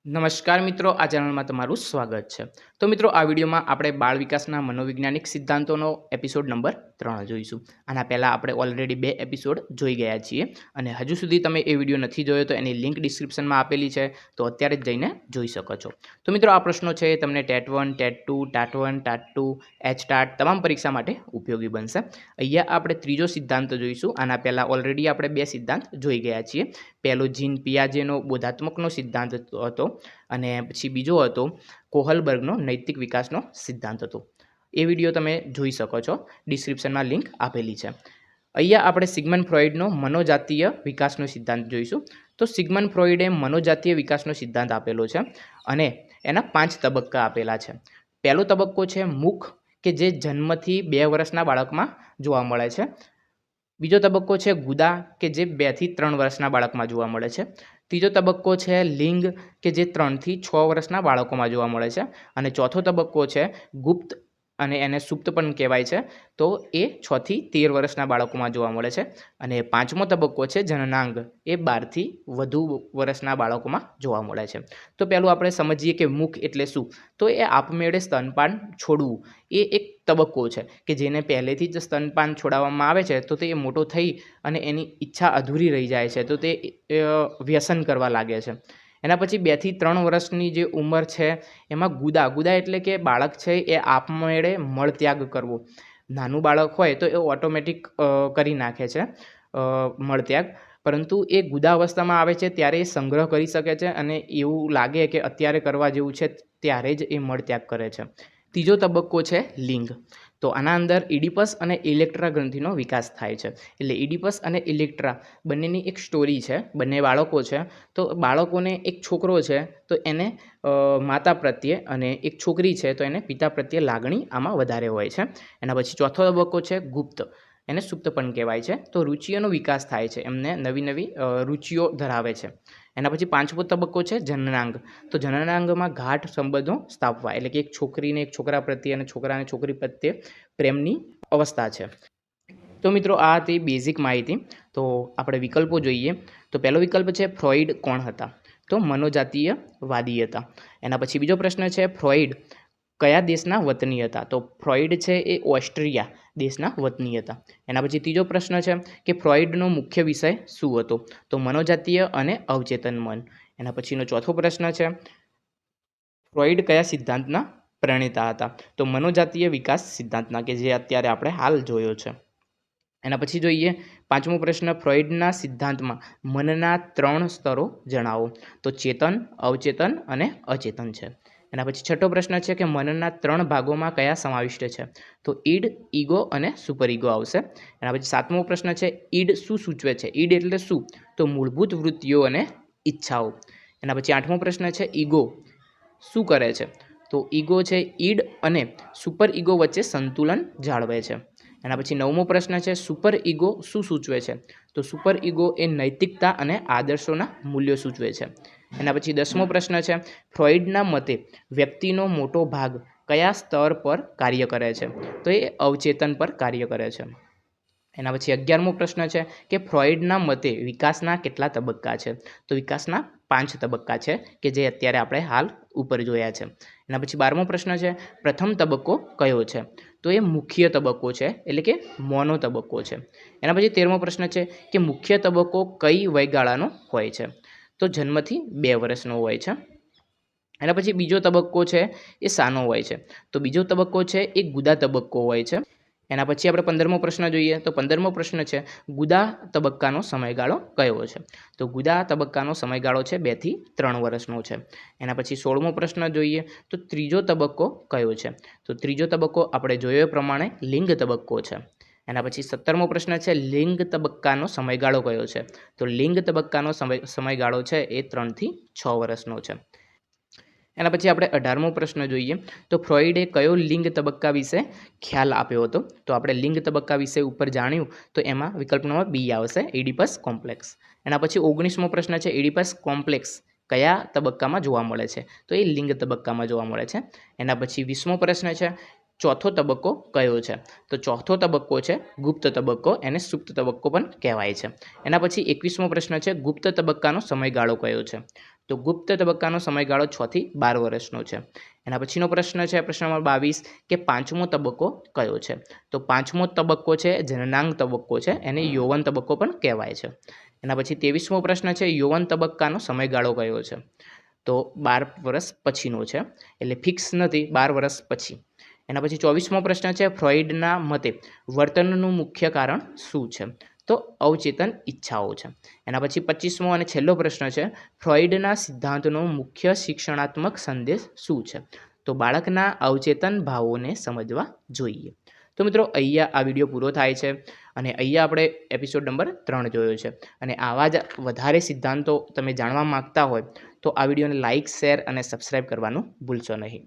નમસ્કાર મિત્રો, આ ચેનલમાં તમારું સ્વાગત છે. તો મિત્રો, આ વિડીયોમાં આપણે બાળ વિકાસના મનોવૈજ્ઞાનિક સિદ્ધાંતોનો એપિસોડ નંબર 3 જોઈશું. આના પહેલાં આપણે ઓલરેડી 2 એપિસોડ જોઈ ગયા છીએ અને હજુ સુધી તમે એ વિડીયો નથી જોયો તો એની લિંક ડિસ્ક્રિપ્શનમાં આપેલી છે, તો અત્યારે જ જઈને જોઈ શકો છો. તો મિત્રો, આ પ્રશ્નો છે તમને TET 1, TET 2, TAT 1, TAT 2, HTAT તમામ પરીક્ષા માટે ઉપયોગી બનશે. અહીંયા આપણે ત્રીજો સિદ્ધાંત જોઈશું. આના પહેલાં ઓલરેડી આપણે 2 સિદ્ધાંત જોઈ ગયા છીએ. પહેલો જીન પિયાજેનો બોધાત્મકનો સિદ્ધાંત હતો અને પછી બીજો હતો કોહલબર્ગનો નૈતિક વિકાસનો સિદ્ધાંત હતો. એ વિડીયો તમે જોઈ શકો છો, ડિસ્ક્રિપ્શનમાં લિંક આપેલી છે. અહીંયા આપણે સિગમન્ડ ફ્રોઇડનો મનોજાતીય વિકાસનો સિદ્ધાંત જોઈશું. તો સિગમન્ડ ફ્રોઇડે મનોજાતીય વિકાસનો સિદ્ધાંત આપેલો છે અને એના 5 તબક્કા આપેલા છે. પહેલો તબક્કો છે મુખ, કે જે જન્મથી 2 વર્ષના બાળકમાં જોવા મળે છે. બીજો તબક્કો છે ગુદા, કે જે 2 થી 3 વર્ષના બાળકમાં જોવા મળે છે. ત્રીજો તબક્કો છે લિંગ, કે જે 3 થી 6 વર્ષના બાળકોમાં જોવા મળે છે. અને ચોથો તબક્કો છે ગુપ્ત, અને એને સુપ્ત પણ કહેવાય છે. તો એ 6 થી 13 વર્ષના બાળકોમાં જોવા મળે છે. અને પાંચમો તબક્કો છે જનનાંગ, એ 12 થી વધુ વર્ષના બાળકોમાં જોવા મળે છે. તો પહેલું આપણે સમજીએ કે મુખ એટલે શું. તો એ આપમેળે સ્તનપાન છોડવું એ એક તબક્કો છે કે જેને પહેલેથી જ સ્તનપાન છોડાવવામાં આવે છે તો તે મોટો થઈ અને એની ઈચ્છા અધૂરી રહી જાય છે, તો તે વ્યસન કરવા લાગે છે. એના પછી 2 થી 3 વર્ષની જે ઉંમર છે એમાં ગુદા એટલે કે બાળક છે એ આપમેળે મળત્યાગ કરવો. નાનું બાળક હોય તો એ ઓટોમેટિક કરી નાખે છે મળત્યાગ, પરંતુ એ ગુદા અવસ્થામાં આવે છે ત્યારે એ સંગ્રહ કરી શકે છે અને એવું લાગે કે અત્યારે કરવા જેવું છે ત્યારે જ એ મળત્યાગ કરે છે. ત્રીજો તબક્કો છે લિંગ. તો આના અંદર ઇડિપસ અને ઇલેક્ટ્રા ગ્રંથિનો વિકાસ થાય છે. એટલે ઇડિપસ અને ઇલેક્ટ્રા બંનેની એક સ્ટોરી છે. બંને બાળકો છે. તો બાળકોને એક છોકરો છે તો એને માતા પ્રત્યે, અને એક છોકરી છે તો એને પિતા પ્રત્યે લાગણી આમાં વધારે હોય છે. એના પછી ચોથો તબક્કો છે ગુપ્ત, એને સુપ્ત પણ કહેવાય છે. તો રુચિઓનો વિકાસ થાય છે, એમને નવી રુચિઓ ધરાવે છે. એના પછી પાંચમો તબક્કો છે જનનાંગ. તો જનનાંગમાં ગાઢ સંબંધો સ્થાપવા, એટલે કે એક છોકરીને એક છોકરા પ્રત્યે અને છોકરાને છોકરી પ્રત્યે પ્રેમની અવસ્થા છે. તો મિત્રો, આ હતી બેઝિક માહિતી. તો આપણે વિકલ્પો જોઈએ. તો પહેલો વિકલ્પ છે ફ્રોઇડ કોણ હતા. તો મનોજાતીયવાદી હતા. એના પછી બીજો પ્રશ્ન છે ફ્રોઇડ કયા દેશના વતની હતા. તો ફ્રોઇડ છે એ ઓસ્ટ્રિયા દેશના વતની હતા. એના પછી ત્રીજો પ્રશ્ન છે કે ફ્રોઇડનો મુખ્ય વિષય શું હતો. તો મનોજાતીય અને અવચેતન મન. એના પછીનો ચોથો પ્રશ્ન છે ફ્રોઇડ કયા સિદ્ધાંતના પ્રણેતા હતા. તો મનોજાતીય વિકાસ સિદ્ધાંતના, કે જે અત્યારે આપણે હાલ જોયો છે. એના પછી જોઈએ પાંચમો પ્રશ્ન, ફ્રોઇડના સિદ્ધાંતમાં મનના 3 સ્તરો જણાવો. તો ચેતન, અવચેતન અને અચેતન છે. એના પછી છઠ્ઠો પ્રશ્ન છે કે મનના 3 ભાગોમાં કયા સમાવિષ્ટ છે. તો ઈડ, ઈગો અને સુપર ઈગો આવશે. એના પછી સાતમો પ્રશ્ન છે ઈડ શું સૂચવે છે. ઈડ એટલે શું. તો મૂળભૂત વૃત્તિઓ અને ઈચ્છાઓ. એના પછી આઠમો પ્રશ્ન છે ઈગો શું કરે છે. તો ઈગો છે ઈડ અને સુપર ઈગો વચ્ચે સંતુલન જાળવે છે. એના પછી નવમો પ્રશ્ન છે સુપર ઈગો શું સૂચવે છે. તો સુપર ઈગો એ નૈતિકતા અને આદર્શોના મૂલ્યો સૂચવે છે. એના પછી 10મો પ્રશ્ન છે ફ્રોઇડના મતે વ્યક્તિનો મોટો ભાગ કયા સ્તર પર કાર્ય કરે છે. તો એ અવચેતન પર કાર્ય કરે છે. એના પછી 11મો પ્રશ્ન છે કે ફ્રોઇડના મતે વિકાસના કેટલા તબક્કા છે. તો વિકાસના 5 તબક્કા છે, કે જે અત્યારે આપણે હાલ ઉપર જોયા છે. એના પછી 12મો પ્રશ્ન છે પ્રથમ તબક્કો કયો છે. તો એ મુખ્ય તબક્કો છે, એટલે કે મોનો તબક્કો છે. એના પછી 13મો પ્રશ્ન છે કે મુખ્ય તબક્કો કઈ વયગાળાનો હોય છે. તો જન્મથી 2 વર્ષનો હોય છે. એના પછી બીજો તબક્કો છે એ સાનો હોય છે. તો બીજો તબક્કો છે એ ગુદા તબક્કો હોય છે. એના પછી આપણે 15મો પ્રશ્ન જોઈએ. તો 15મો પ્રશ્ન છે ગુદા તબક્કાનો સમયગાળો કયો છે. તો ગુદા તબક્કાનો સમયગાળો છે 2 થી 3 વર્ષનો છે. એના પછી 16મો પ્રશ્ન જોઈએ. તો ત્રીજો તબક્કો કયો છે. તો ત્રીજો તબક્કો આપણે જોયો એ પ્રમાણે લિંગ તબક્કો છે. એના પછી 17મો પ્રશ્ન છે લિંગ તબક્કાનો સમયગાળો કયો છે. તો લિંગ તબક્કાનો સમયગાળો છે એ 3 થી 6 વર્ષનો છે. એના પછી આપણે 18મો પ્રશ્ન જોઈએ. તો ફ્રોઇડે કયો લિંગ તબક્કા વિશે ખ્યાલ આપ્યો હતો. તો આપણે લિંગ તબક્કા વિશે ઉપર જાણ્યું, તો એમાં વિકલ્પ નંબર બી આવશે, ઇડિપસ કોમ્પ્લેક્સ. એના પછી 19મો પ્રશ્ન છે ઇડિપસ કોમ્પ્લેક્સ કયા તબક્કામાં જોવા મળે છે. તો એ લિંગ તબક્કામાં જોવા મળે છે. એના પછી 20મો પ્રશ્ન છે ચોથો તબક્કો કયો છે. તો ચોથો તબક્કો છે ગુપ્ત તબક્કો, એને સુપ્ત તબક્કો પણ કહેવાય છે. એના પછી 21મો પ્રશ્ન છે ગુપ્ત તબક્કાનો સમયગાળો કયો છે. તો ગુપ્ત તબક્કાનો સમયગાળો 6 થી 12 વર્ષનો છે. એના પછીનો પ્રશ્ન છે પ્રશ્ન નંબર 22 કે પાંચમો તબક્કો કયો છે? તો પાંચમો તબક્કો છે જનનાંગ તબક્કો છે, એને યૌવન તબક્કો પણ કહેવાય છે. એના પછી 23મો પ્રશ્ન છે યૌવન તબક્કાનો સમયગાળો કયો છે? તો 12 વર્ષ પછીનો છે, એટલે ફિક્સ નથી, 12 વર્ષ પછી. એના પછી 24મો પ્રશ્ન છે ફ્રોઇડના મતે વર્તનનું મુખ્ય કારણ શું છે? તો અવચેતન ઈચ્છાઓ છે. એના પછી 25મો અને છેલ્લો પ્રશ્ન છે ફ્રોઇડના સિદ્ધાંતનો મુખ્ય શિક્ષણાત્મક સંદેશ શું છે? તો બાળકના અવચેતન ભાવોને સમજવા જોઈએ. તો મિત્રો અહીંયા આ વિડીયો પૂરો થાય છે અને અહીંયા આપણે એપિસોડ નંબર 3 જોયો છે. અને આવા જ વધારે સિદ્ધાંતો તમે જાણવા માગતા હોય તો આ વિડીયોને લાઇક, શેર અને સબસ્ક્રાઈબ કરવાનું ભૂલશો નહીં.